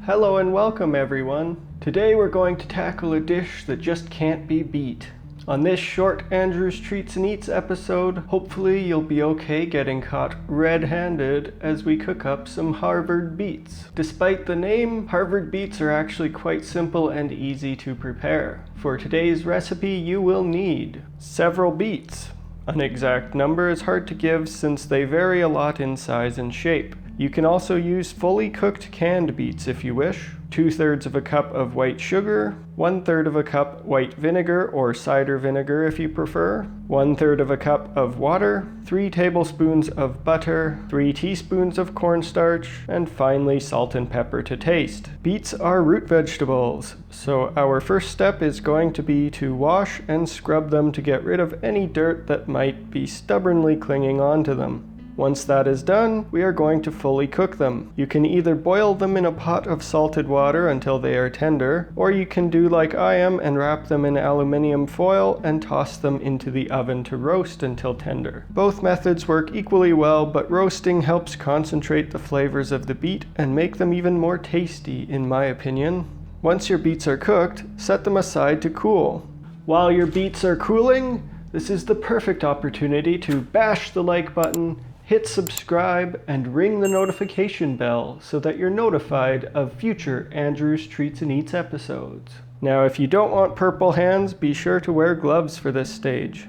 Hello and welcome everyone. Today we're going to tackle a dish that just can't be beat. On this short Andrew's Treats and Eats episode, hopefully you'll be okay getting caught red-handed as we cook up some Harvard beets. Despite the name, Harvard beets are actually quite simple and easy to prepare. For today's recipe you will need several beets. An exact number is hard to give since they vary a lot in size and shape. You can also use fully cooked canned beets if you wish. 2/3 of a cup of white sugar, 1/3 of a cup white vinegar or cider vinegar if you prefer, 1/3 of a cup of water, 3 tablespoons of butter, 3 teaspoons of cornstarch, and finally salt and pepper to taste. Beets are root vegetables, so our first step is going to be to wash and scrub them to get rid of any dirt that might be stubbornly clinging onto them. Once that is done, we are going to fully cook them. You can either boil them in a pot of salted water until they are tender, or you can do like I am and wrap them in aluminum foil and toss them into the oven to roast until tender. Both methods work equally well, but roasting helps concentrate the flavors of the beet and make them even more tasty, in my opinion. Once your beets are cooked, set them aside to cool. While your beets are cooling, this is the perfect opportunity to bash the like button, hit subscribe, and ring the notification bell so that you're notified of future Andrew's Treats and Eats episodes. Now, if you don't want purple hands, be sure to wear gloves for this stage.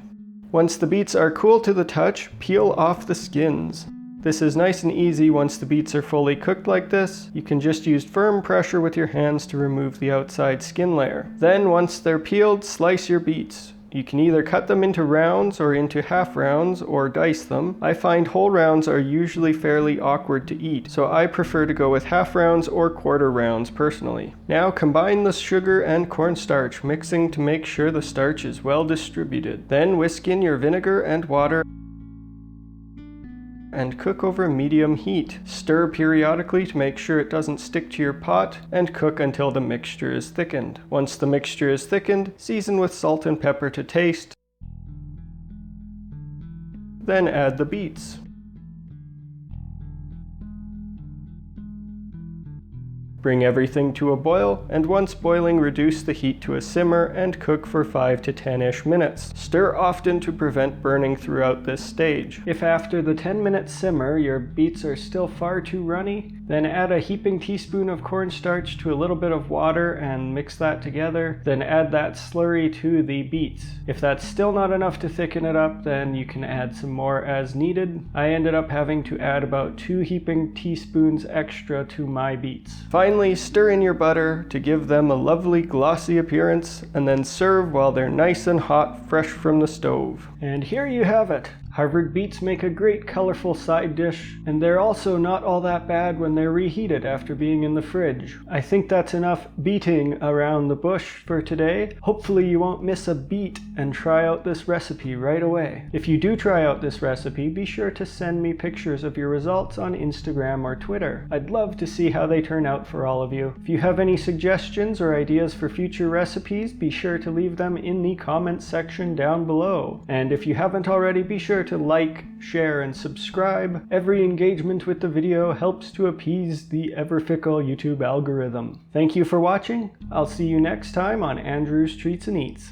Once the beets are cool to the touch, peel off the skins. This is nice and easy once the beets are fully cooked like this. You can just use firm pressure with your hands to remove the outside skin layer. Then, once they're peeled, slice your beets. You can either cut them into rounds or into half rounds or dice them. I find whole rounds are usually fairly awkward to eat, so I prefer to go with half rounds or quarter rounds personally. Now combine the sugar and cornstarch, mixing to make sure the starch is well distributed. Then whisk in your vinegar and water and cook over medium heat. Stir periodically to make sure it doesn't stick to your pot, and cook until the mixture is thickened. Once the mixture is thickened, season with salt and pepper to taste. Then add the beets. Bring everything to a boil, and once boiling, reduce the heat to a simmer and cook for 5 to 10-ish minutes. Stir often to prevent burning throughout this stage. If after the 10-minute simmer your beets are still far too runny, then add a heaping teaspoon of cornstarch to a little bit of water and mix that together. Then add that slurry to the beets. If that's still not enough to thicken it up, then you can add some more as needed. I ended up having to add about 2 heaping teaspoons extra to my beets. Finally, stir in your butter to give them a lovely glossy appearance, and then serve while they're nice and hot, fresh from the stove. And here you have it. Harvard beets make a great colorful side dish, and they're also not all that bad when they're reheated after being in the fridge. I think that's enough beating around the bush for today. Hopefully you won't miss a beet and try out this recipe right away. If you do try out this recipe, be sure to send me pictures of your results on Instagram or Twitter. I'd love to see how they turn out for all of you. If you have any suggestions or ideas for future recipes, be sure to leave them in the comments section down below. And if you haven't already, be sure to like, share, and subscribe. Every engagement with the video helps to appease the ever-fickle YouTube algorithm. Thank you for watching. I'll see you next time on Andrew's Treats and Eats.